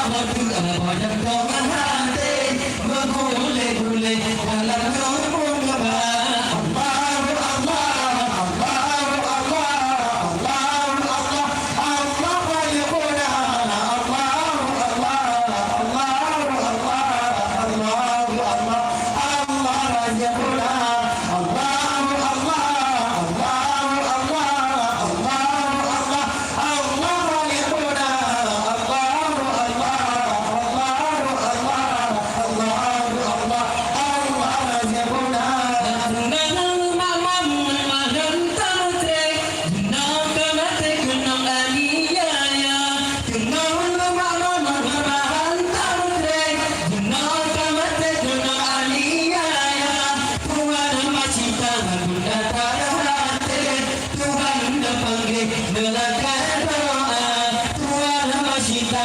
banyak dorongan hati bergulai-gulai dalam rumpun lebat. Allahu Allah, Allahu Allah, Allahu Allah, Allah Rabbuna, Allahu Allah, Allahu Allah, Allahu Allah, Allah Rabbuna, Allahu Allah, Allahu Allah, Allahu Allah, Allah Rabbuna, Allahu Allah, Allahu Allah, Allahu Allah, Allah Rabbuna. Dengan mamam malam tamtek, dengan kamatek dengan aliyaya, dengan mamam malam tamtek, dengan kamatek dengan aliyaya. Tuhan macita bunda tarahate, Tuhan dah panggil melakukan doa. Tuhan macita